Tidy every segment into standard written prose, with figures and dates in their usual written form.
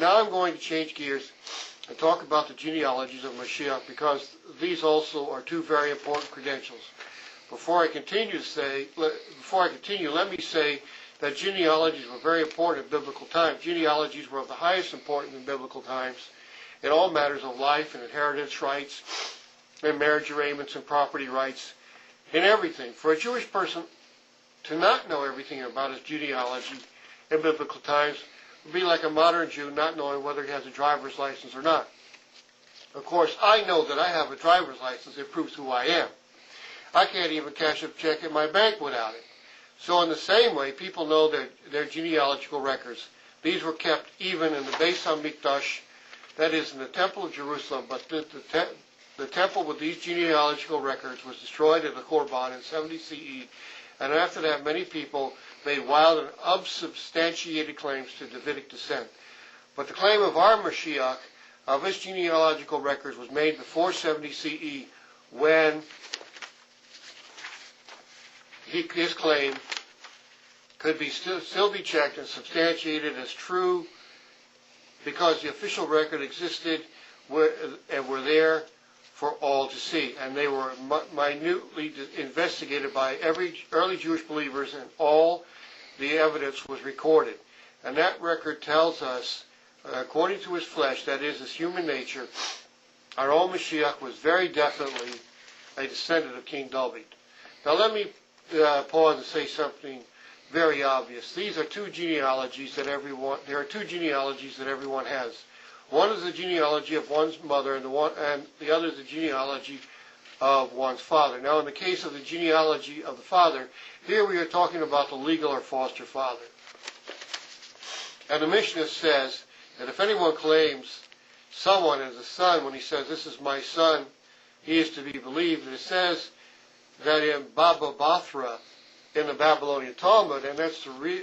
Now I'm going to change gears and talk about the genealogies of Moshiach, because these also are two very important credentials. Before I continue, let me say that genealogies were very important in biblical times. Genealogies were of the highest importance in biblical times in all matters of life and inheritance rights and marriage arrangements and property rights, in everything. For a Jewish person to not know everything about his genealogy in biblical times would be like a modern Jew not knowing whether he has a driver's license or not. Of course, I know that I have a driver's license. It proves who I am. I can't even cash a check at my bank without it. So in the same way, people know their genealogical records. These were kept even in the Beis HaMikdash, that is, in the Temple of Jerusalem. But the temple with these genealogical records was destroyed at the Korban in 70 CE. And after that, many people made wild and unsubstantiated claims to Davidic descent. But the claim of our Moshiach, of his genealogical records, was made before 70 CE, when his claim could be still be checked and substantiated as true, because the official record existed and were there for all to see. And they were minutely investigated by every early Jewish believers, and all the evidence was recorded. And that record tells us, according to his flesh, that is, his human nature, our own Mashiach was very definitely a descendant of King David. Now let me pause and say something very obvious. These are two genealogies that everyone has. One is the genealogy of one's mother, and the other is the genealogy of one's father. Now, in the case of the genealogy of the father, here we are talking about the legal or foster father. And the Mishnah says that if anyone claims someone as a son, when he says, "This is my son," he is to be believed. And it says that in Baba Bathra, in the Babylonian Talmud, and that's really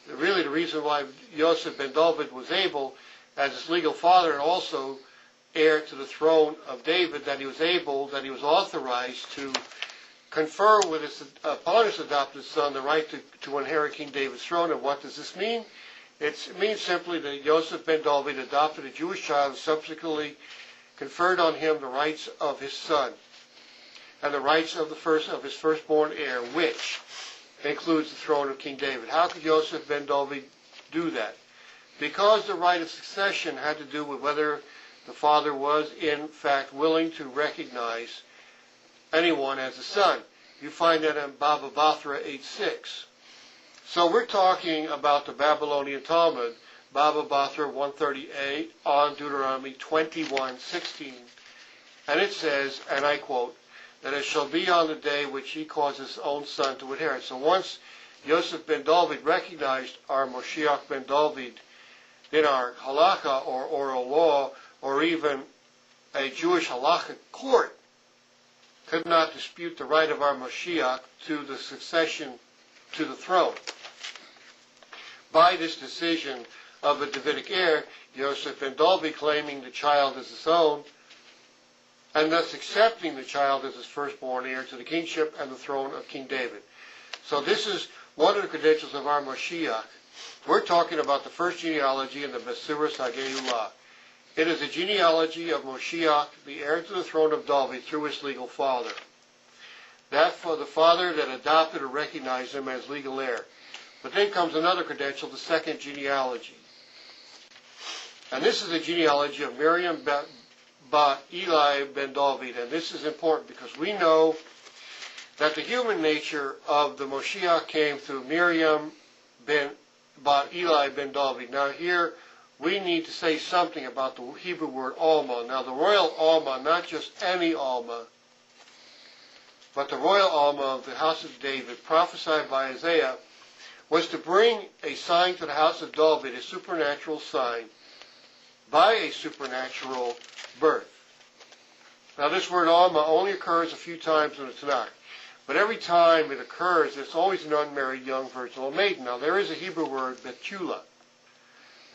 the reason why Yosef ben David was able, as his legal father and also heir to the throne of David, that he was authorized to confer upon his adopted son the right to inherit King David's throne. And what does this mean? It means simply that Yosef ben David adopted a Jewish child and subsequently conferred on him the rights of his son and the rights of his firstborn heir, which includes the throne of King David. How could Yosef ben David do that? Because the right of succession had to do with whether the father was in fact willing to recognize anyone as a son. You find that in Baba Bathra 8:6. So we're talking about the Babylonian Talmud, Baba Bathra 138, on Deuteronomy 21:16. And it says, and I quote, that it shall be on the day which he causes his own son to inherit. So once Yosef ben David recognized our Moshiach ben David in our halakha or oral law, or even a Jewish halakha court, could not dispute the right of our Moshiach to the succession to the throne. By this decision of a Davidic heir, Yosef ben David claiming the child as his own, and thus accepting the child as his firstborn heir to the kingship and the throne of King David. So this is one of the credentials of our Moshiach. We're talking about the first genealogy in the Mesiras HaGeulah. It is a genealogy of Moshiach, the heir to the throne of David, through his legal father. That for the father that adopted or recognized him as legal heir. But then comes another credential, the second genealogy. And this is the genealogy of Miriam Bat Eli ben David. And this is important because we know that the human nature of the Moshiach came through Miriam Bat Eli ben David. Now here we need to say something about the Hebrew word Alma. Now the royal Alma, not just any Alma, but the royal Alma of the house of David, prophesied by Isaiah, was to bring a sign to the house of David, a supernatural sign, by a supernatural birth. Now this word Alma only occurs a few times in the Tanakh, but every time it occurs, it's always an unmarried young virgin or maiden. Now there is a Hebrew word, Betula,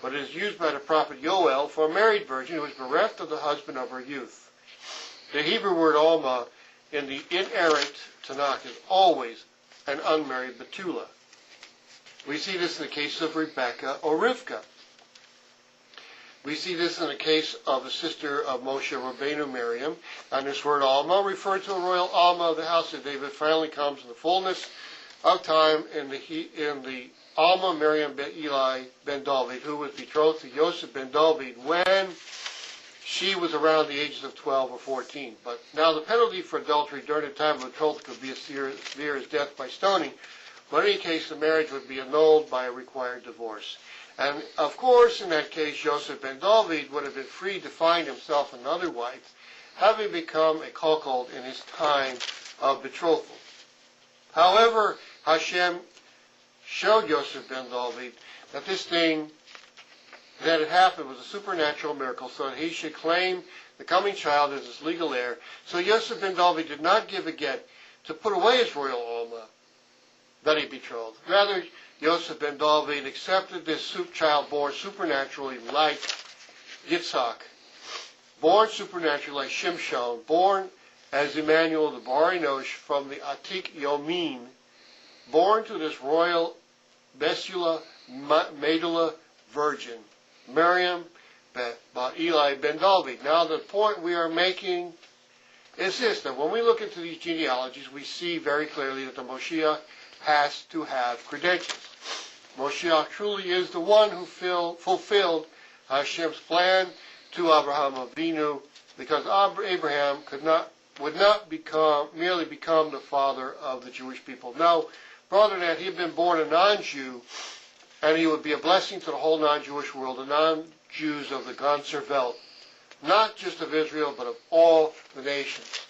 but it is used by the prophet Yoel for a married virgin who is bereft of the husband of her youth. The Hebrew word Alma in the inerrant Tanakh is always an unmarried Betula. We see this in the case of Rebekah or Rivka. We see this in the case of the sister of Moshe Rabbeinu, Miriam, and this word Alma referred to a royal Alma of the house of David finally comes in the fullness of time in the Alma Miriam ben Eli ben David, who was betrothed to Yosef ben David when she was around the ages of 12 or 14. But now the penalty for adultery during the time of betrothal could be as severe as death by stoning. But in any case, the marriage would be annulled by a required divorce. And of course, in that case, Yosef ben David would have been free to find himself another wife, having become a cuckold in his time of betrothal. However, Hashem showed Yosef ben David that this thing that had happened was a supernatural miracle, so that he should claim the coming child as his legal heir. So Yosef ben David did not give a get to put away his royal Alma that he betrothed. Rather, Yosef ben David accepted this child born supernaturally like Yitzhak, born supernaturally like Shimshon, born as Emmanuel the Bar Enosh from the Atik Yomin, born to this royal Besula Medula virgin, Miriam Bat Eli ben David. Now the point we are making is this, that when we look into these genealogies, we see very clearly that the Moshiach has to have credentials. Moshiach truly is the one who fulfilled Hashem's plan to Abraham Avinu, because Abraham would not merely become the father of the Jewish people. No, rather than that, he had been born a non-Jew, and he would be a blessing to the whole non-Jewish world, the non-Jews of the Ganzer Welt, not just of Israel, but of all the nations.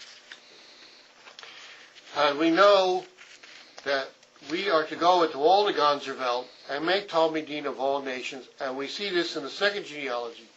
And we know that we are to go into all the Ganzer Welt and make Talmidim of all nations, and we see this in the second genealogy.